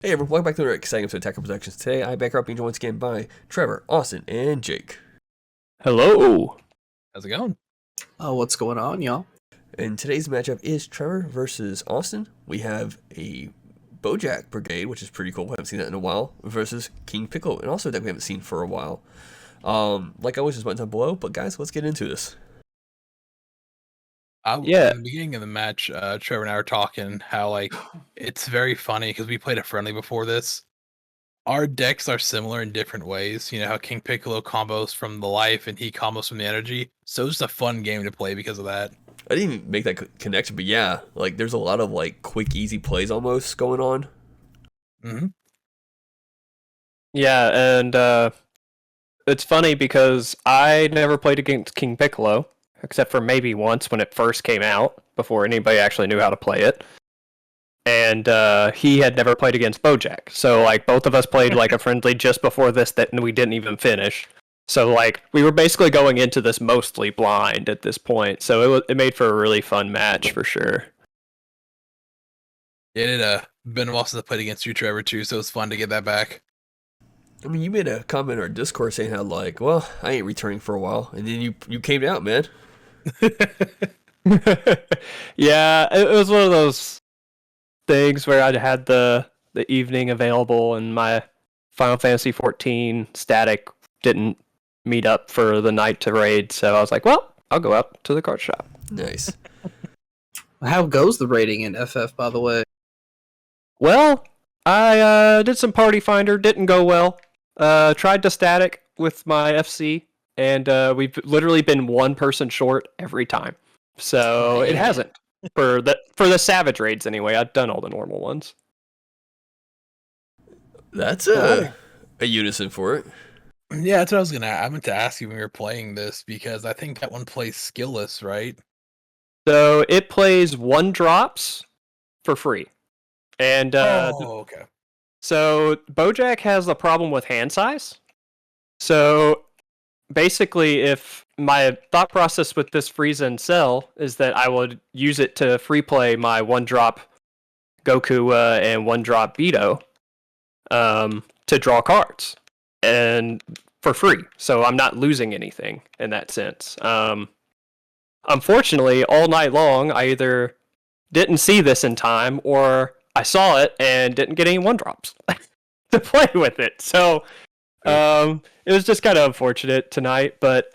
Hey everyone, welcome back to another exciting episode of Tackle Productions. Today I'm back up being joined once again by Trevor, Austin, and Jake. Hello. How's it going? Oh, what's going on, y'all? And today's matchup is Trevor versus Austin. We have a Boujack Brigade, which is pretty cool. We haven't seen that in a while, versus King Piccolo, and also a deck we haven't seen for a while. Like always, just button down below, but guys, let's get into this. In the beginning of the match, Trevor and I were talking how it's very funny because we played a friendly before this. Our decks are similar in different ways. You know how King Piccolo combos from the life and he combos from the energy. So it's just a fun game to play because of that. I didn't even make that connection, but yeah, like there's a lot of like quick, easy plays almost going on. Mm-hmm. Yeah, and it's funny because I never played against King Piccolo, except for maybe once when it first came out, before anybody actually knew how to play it. And he had never played against Boujack. So, like, both of us played, like, a friendly just before this that we didn't even finish. So, like, we were basically going into this mostly blind at this point. So it made for a really fun match, for sure. It had been a while since I played against you, Trevor, too, so it's fun to get that back. I mean, you made a comment in our Discord saying how, like, well, I ain't returning for a while, and then you came out, man. Yeah, it was one of those things where I had the evening available and my Final Fantasy 14 static didn't meet up for the night to raid, so I was like, well, I'll go out to the card shop. Nice. How goes the rating in FF, by the way? Well, I did some Party Finder, didn't go well. Tried to static with my FC, and we've literally been one person short every time. So it hasn't. For the Savage raids anyway. I've done all the normal ones. That's a unison for it. Yeah, that's what I meant to ask you when we were playing this, because I think that one plays skillless, right? So it plays 1-drops for free. And okay. So Boujack has a problem with hand size. So basically, if my thought process with this freeze and sell is that I would use it to free play my 1-drop Goku and 1-drop Beto to draw cards and for free. So I'm not losing anything in that sense. Unfortunately, all night long, I either didn't see this in time or I saw it and didn't get any 1-drops to play with it. So it was just kind of unfortunate tonight, but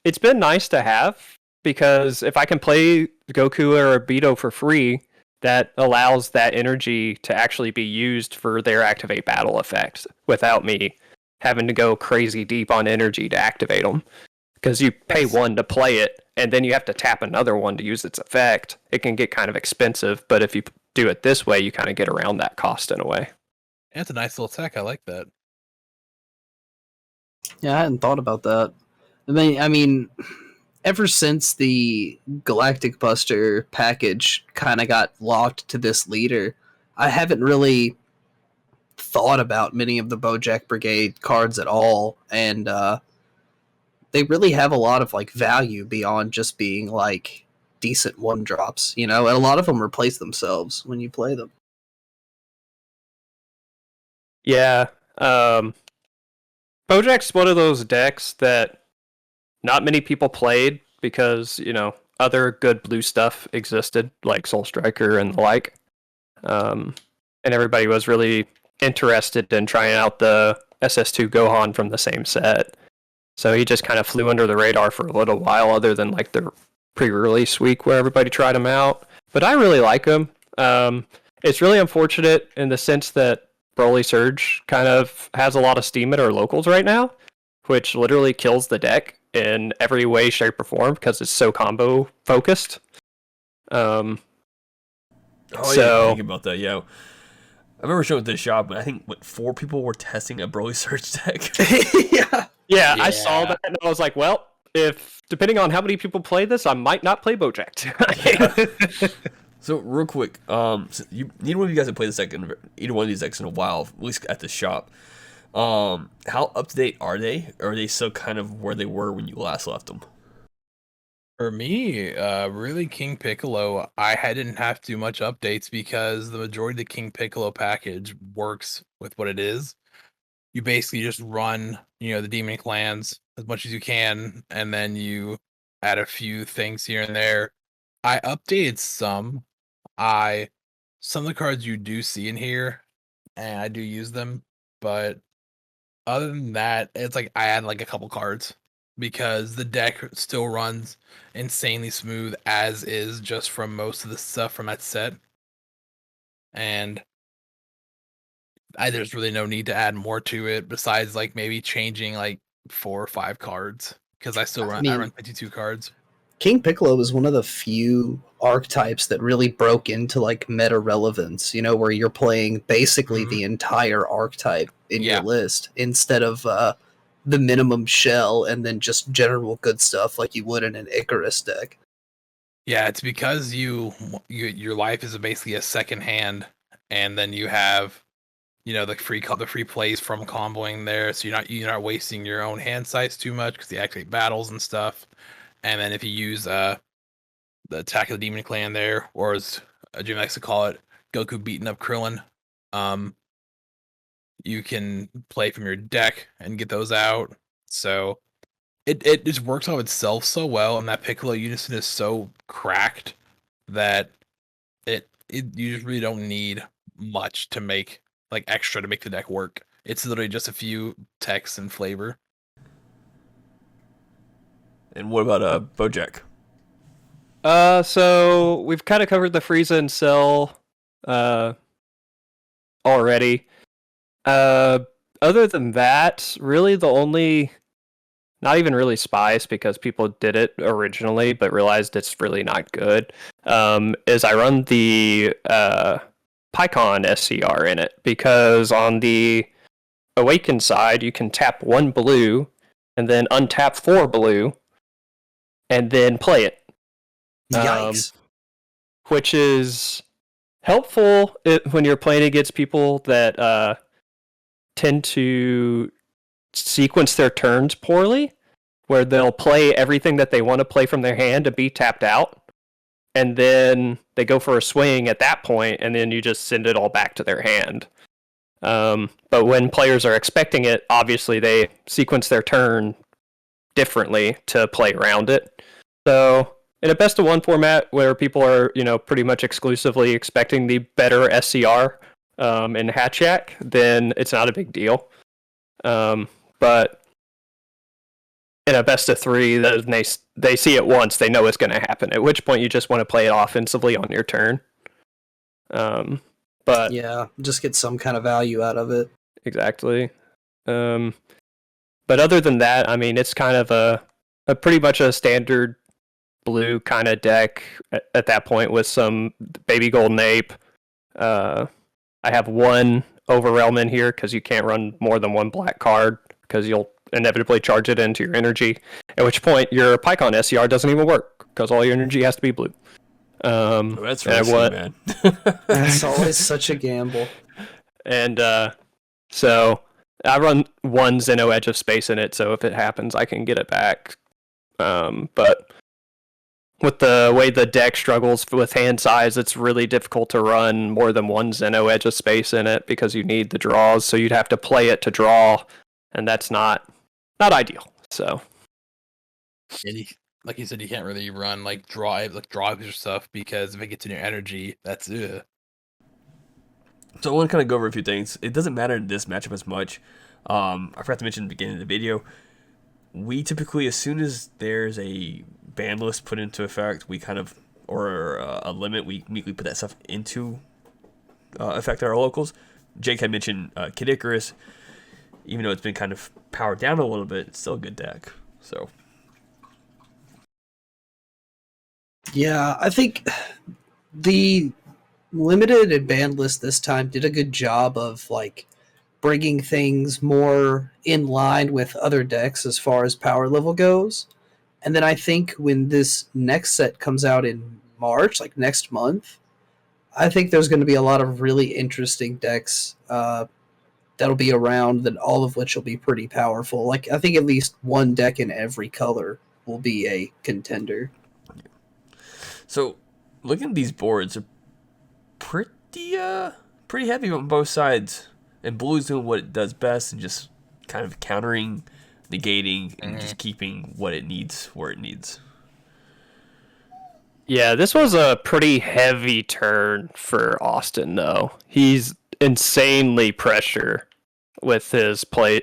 it's been nice to have, because if I can play Goku or Beto for free, that allows that energy to actually be used for their activate battle effect without me having to go crazy deep on energy to activate them. Because you pay one to play it, and then you have to tap another one to use its effect. It can get kind of expensive, but if you do it this way, you kind of get around that cost in a way. That's a nice little tech. I like that. Yeah, I hadn't thought about that. I mean, ever since the Galactic Buster package kind of got locked to this leader, I haven't really thought about many of the Boujack Brigade cards at all, and they really have a lot of like value beyond just being like decent 1-drops, you know, and a lot of them replace themselves when you play them. Yeah, Bojack's one of those decks that not many people played because, you know, other good blue stuff existed, like Soul Striker and the like. And everybody was really interested in trying out the SS2 Gohan from the same set. So he just kind of flew under the radar for a little while, other than like the pre-release week where everybody tried him out. But I really like him. It's really unfortunate in the sense that Broly Surge kind of has a lot of steam at our locals right now, which literally kills the deck in every way, shape, or form because it's so combo focused. Oh, yeah, think about that. Yeah, I remember showing at this shop, but I think 4 people were testing a Broly Surge deck. Yeah, I saw that and I was like, well, if depending on how many people play this, I might not play Bojack. So real quick, neither one of you guys have played either one of these decks in a while, at least at the shop. How up to date are they? Or are they still kind of where they were when you last left them? For me, really King Piccolo, didn't have to do much updates because the majority of the King Piccolo package works with what it is. You basically just run, the demon clans as much as you can, and then you add a few things here and there. I updated some. I Some of the cards you do see in here, and I do use them, but other than that, it's like I add like a couple cards because the deck still runs insanely smooth as is just from most of the stuff from that set. And there's really no need to add more to it besides like maybe changing like 4 or 5 cards because I run 52 cards. King Piccolo was one of the few archetypes that really broke into like meta relevance, where you're playing basically the entire archetype in your list instead of the minimum shell and then just general good stuff like you would in an Icarus deck. Yeah, it's because your life is basically a second hand, and then you have the free plays from comboing there, so you're not wasting your own hand size too much because you activate battles and stuff. And then if you use the Attack of the Demon Clan there, or as Jim likes to call it, Goku beating up Krillin, you can play from your deck and get those out. So it just works off itself so well, and that Piccolo unison is so cracked that you just really don't need much to make like extra to make the deck work. It's literally just a few texts and flavor. And what about Boujack? So we've kind of covered the Frieza and Cell already. Other than that, really the only, not even really Spice because people did it originally but realized it's really not good, is I run the Pycon SCR in it because on the Awaken side you can tap 1 blue and then untap 4 blue and then play it. Yikes. Which is helpful when you're playing against people that tend to sequence their turns poorly, where they'll play everything that they want to play from their hand to be tapped out, and then they go for a swing at that point, and then you just send it all back to their hand. But when players are expecting it, obviously they sequence their turn differently to play around it. So in a best of one format where people are, pretty much exclusively expecting the better SCR in Hatchak, then it's not a big deal. But in a best of 3, they see it once, they know it's going to happen. At which point you just want to play it offensively on your turn. But yeah, just get some kind of value out of it. Exactly. But other than that, I mean, it's kind of a pretty much a standard blue kind of deck at that point with some baby golden ape. I have 1 overwhelm in here because you can't run more than 1 black card because you'll inevitably charge it into your energy, at which point your Pycon SCR doesn't even work because all your energy has to be blue. That's risky, man. It's always such a gamble. And so I run 1 Zeno Edge of Space in it, so if it happens, I can get it back. But with the way the deck struggles with hand size, it's really difficult to run more than 1 Zeno Edge of Space in it because you need the draws, so you'd have to play it to draw, and that's not ideal. So, and like you said, you can't really run like drives or stuff because if it gets in your energy, that's it. So I want to kind of go over a few things. It doesn't matter in this matchup as much. I forgot to mention at the beginning of the video, we typically, as soon as there's a ban list put into effect, we kind of, or a limit, we immediately put that stuff into effect at our locals. Jake had mentioned Kid Icarus. Even though it's been kind of powered down a little bit, it's still a good deck. So, yeah, I think the limited and banned list this time did a good job of like bringing things more in line with other decks as far as power level goes. And then I think when this next set comes out in March, like next month, I think there's going to be a lot of really interesting decks that'll be around, that all of which will be pretty powerful. Like I think at least 1 deck in every color will be a contender. So, looking at these boards are pretty heavy on both sides, and blue's doing what it does best and just kind of countering, negating, and just keeping what it needs where it needs. Yeah, this was a pretty heavy turn for Austin, though. He's insanely pressure with his King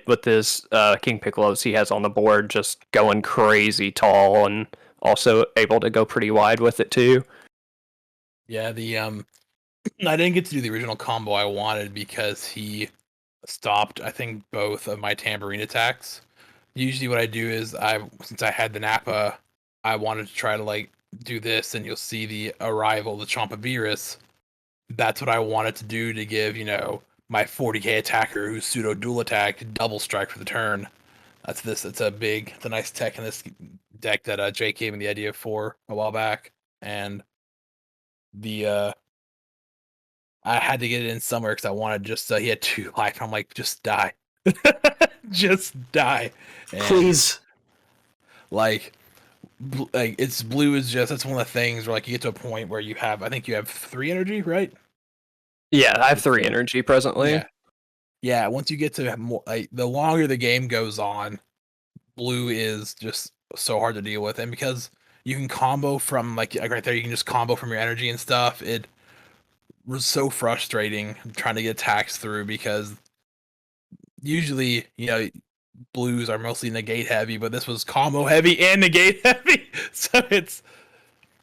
Piccolos he has on the board, just going crazy tall and also able to go pretty wide with it too. Yeah, I didn't get to do the original combo I wanted because he stopped, I think, both of my tambourine attacks. Usually what I do is since I had the Nappa, I wanted to try to like do this, and you'll see the arrival, the Chompavirus. That's what I wanted to do to give, my 40k attacker who's pseudo dual attack double strike for the turn. It's a nice tech in this deck that Jake gave me the idea for a while back. And the I had to get it in somewhere because I wanted he had 2 life. I'm like, just die. Just die. And Please. like it's blue is that's one of the things where like you get to a point where I think you have 3 energy, right? Yeah, I have 3 energy presently. Yeah, once you get to more, like, the longer the game goes on, blue is just so hard to deal with, and because you can combo from like right there, you can just combo from your energy and stuff. It was so frustrating trying to get attacks through because usually, blues are mostly negate heavy, but this was combo heavy and negate heavy. So it's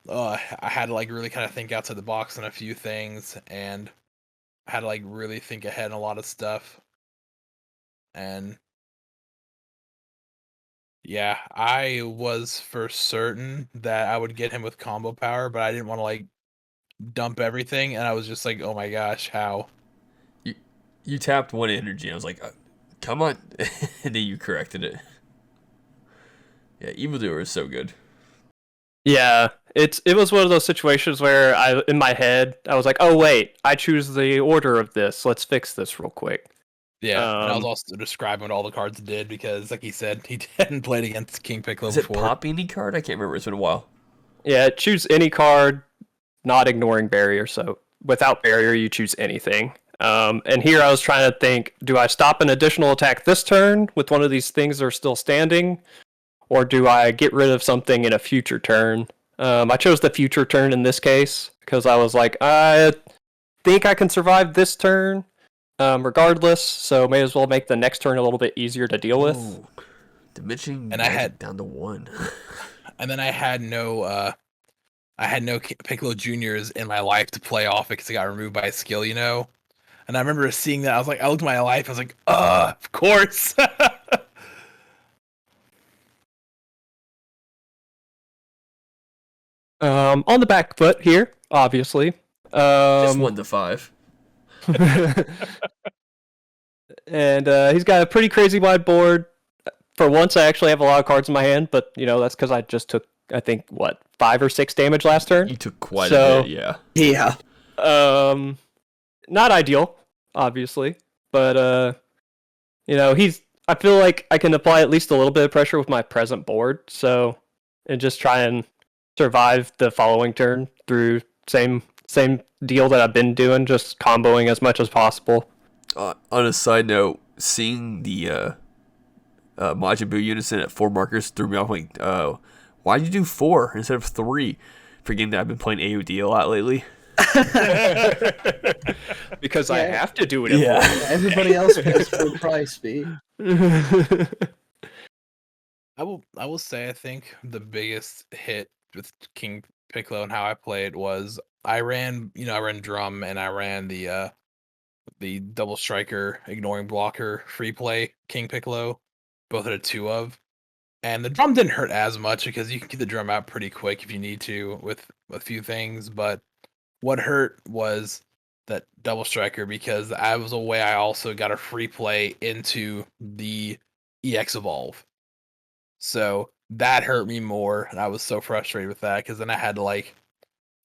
I had to like really kind of think outside the box on a few things, and I had to like really think ahead on a lot of stuff. And yeah, I was for certain that I would get him with combo power, but I didn't want to like dump everything, and I was just like, oh my gosh, how? You tapped 1 energy. I was like, come on. And then you corrected it. Yeah, Evildoer is so good. Yeah, it was one of those situations where in my head, I was like, oh wait, I choose the order of this. Let's fix this real quick. Yeah, and I was also describing what all the cards did because, like he said, he hadn't played against King Piccolo before. Is it pop any card? I can't remember. It's been a while. Yeah, choose any card, not ignoring barrier. So without barrier, you choose anything. And here I was trying to think, do I stop an additional attack this turn with one of these things that are still standing? Or do I get rid of something in a future turn? I chose the future turn in this case because I was like, I think I can survive this turn regardless, so may as well make the next turn a little bit easier to deal with. Ooh, diminishing and I had down to 1. And then I had no Piccolo Juniors in my life to play off because it got removed by a skill, And I remember seeing that. I looked at my life. I was like, of course. On the back foot here, obviously. Just 1 to 5. And he's got a pretty crazy wide board. For once, I actually have a lot of cards in my hand, but that's because I just took, I think, 5 or 6 damage last turn. You took quite a bit, yeah. Yeah. Not ideal, obviously, but I feel like I can apply at least a little bit of pressure with my present board, and just try and survive the following turn through same deal that I've been doing, just comboing as much as possible. On a side note, seeing the Majin Buu unison at 4 markers threw me off. Like, why'd you do 4 instead of 3? Forgetting that I've been playing AOD a lot lately. Because I have to do it. Yeah. Everybody else pays full price fee. I will say I think the biggest hit with King Piccolo and how I played was I ran drum, and I ran the double striker ignoring blocker free play King Piccolo, both at a 2 of. And the drum didn't hurt as much because you can get the drum out pretty quick if you need to with a few things, but what hurt was that double striker because I was away. I also got a free play into the EX Evolve. So that hurt me more, and I was so frustrated with that because then I had to like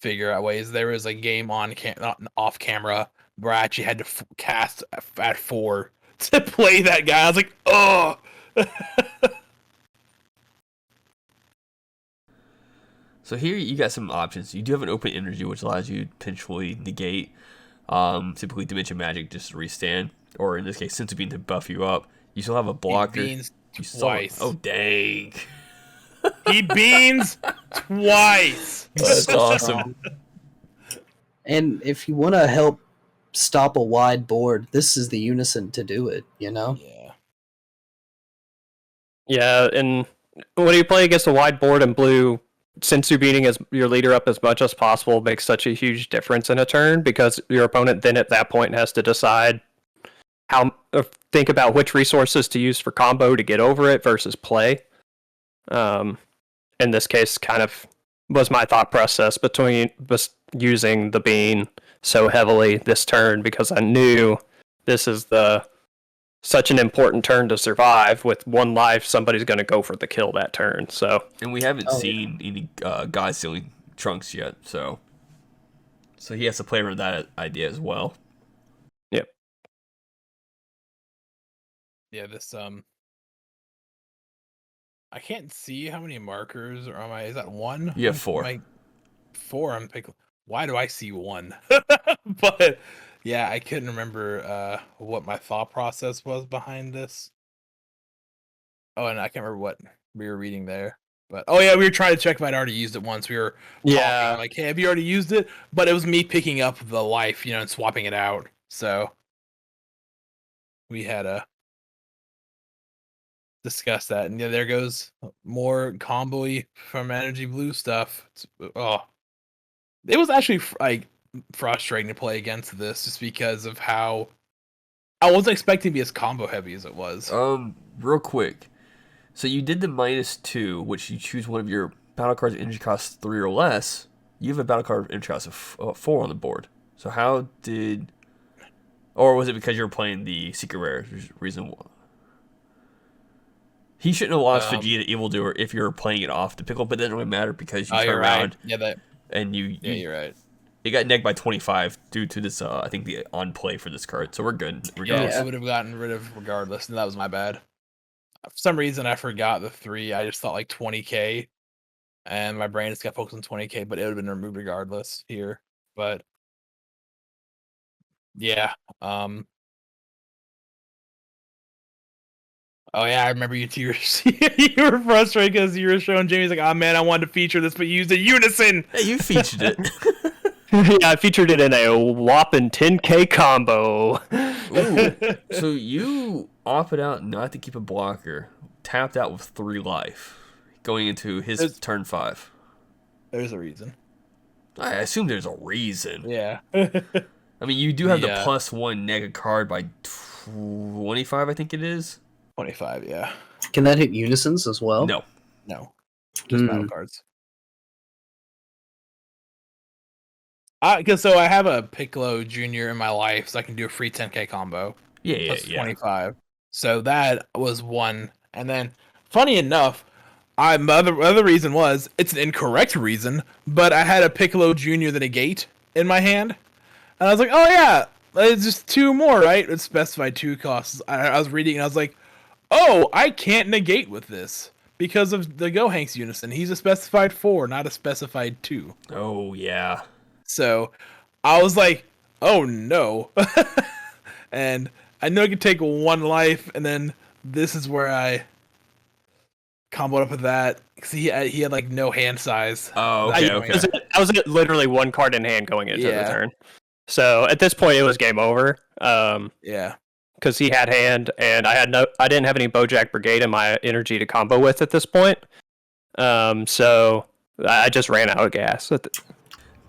figure out ways. There was a game not off camera where I actually had to cast at 4 to play that guy. I was like, oh. So here you got some options. You do have an open energy, which allows you to potentially negate, typically Dimension Magic just to restand, or in this case, Sense of Being to buff you up. You still have a blocker. Beans You still, twice. oh dang! He beans twice. That's awesome. And if you want to help stop a wide board, this is the unison to do it, you know? Yeah. Yeah, and when you play against a wide board in blue, Sensu beating as your leader up as much as possible makes such a huge difference in a turn, because your opponent then at that point has to decide think about which resources to use for combo to get over it versus play. In this case, kind of was my thought process between using the bean so heavily this turn, because I knew this is such an important turn to survive. With one life, somebody's going to go for the kill that turn. So, And we haven't seen any guys stealing trunks yet, so he has to play around that idea as well. yep. Yeah, this I can't see how many markers are on my. Is that one? You have 4. 4 on Piccolo. Why do I see 1? But yeah, I couldn't remember what my thought process was behind this. Oh, and I can't remember what we were reading there. But oh yeah, we were trying to check if I'd already used it once. We were talking, like, hey, have you already used it? But it was me picking up the life, and swapping it out. So we had a discuss that, and yeah, there goes more combo-y from Energy Blue stuff. It was actually frustrating to play against this, just because of how I wasn't expecting to be as combo heavy as it was. Real quick, so you did the -2, which you choose one of your battle cards energy costs 3 or less. You have a battle card energy cost of 4 on the board. So how did, or was it because you were playing the secret rare reason why? He shouldn't have lost Vegeta Evildoer if you're playing it off the Piccolo, but it doesn't really matter because you turn around. Yeah, and you're right. It got negged by 25 due to this, I think, the on play for this card. So we're good regardless. Yeah, I would have gotten rid of regardless, and that was my bad. For some reason, I forgot the 3. I just thought like 20k, and my brain just got focused on 20k, but it would have been removed regardless here. But yeah, oh yeah, I remember you two. You were frustrated because you were showing Jamie's like, "Oh man, I wanted to feature this, but you used a unison." Hey, you featured it. Yeah, I featured it in a whopping 10k combo. Ooh, so you opted out not to keep a blocker, tapped out with 3 life, going into his turn 5. There's a reason. I assume there's a reason. Yeah. I mean, you do have the Yeah. +1 nega card by 25, I think it is. 25, yeah. Can that hit unisons as well? No. No. Just battle cards. So I have a Piccolo Jr. in my life, so I can do a free 10k combo. Yeah, Plus yeah. 25. So that was one. And then, funny enough, my other reason was, it's an incorrect reason, but I had a Piccolo Jr. the negate in my hand. And I was like, oh yeah, it's just 2 more, right? It's specified 2 costs. I was reading and I was like, oh, I can't negate with this because of the Gohank's unison. He's a specified 4, not a specified 2. Oh, yeah. So I was like, oh no. And I know I could take 1 life, and then this is where I comboed up with that. Because he had like no hand size. Oh, okay, okay. I was literally 1 card in hand going into the turn. So at this point, it was game over. Yeah. Because he had hand, and I didn't have any Boujack Brigade in my energy to combo with at this point. So I just ran out of gas.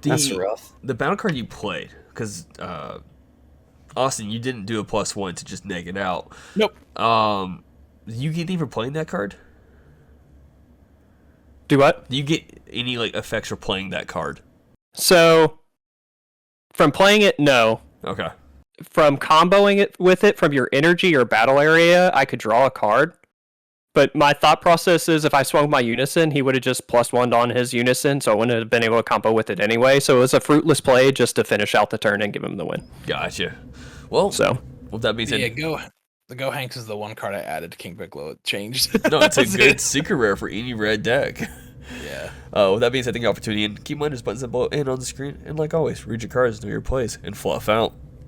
That's rough. The battle card you played, because Austin, you didn't do a +1 to just neg it out. Nope. You get anything for playing that card? Do what? Do you get any effects for playing that card? So from playing it, no. Okay. From comboing it with it from your energy or battle area, I could draw a card. But my thought process is if I swung my unison, he would have just +1'd on his unison, so I wouldn't have been able to combo with it anyway. So it was a fruitless play just to finish out the turn and give him the win. Gotcha. Well, with that being said, the Gohanks is the 1 card I added to King Piccolo. It changed. No, it's a good secret rare for any red deck. Yeah. With that being said, thank you all for tuning in. Keep in mind, there's buttons below and on the screen. And like always, read your cards, know your plays, and fluff out.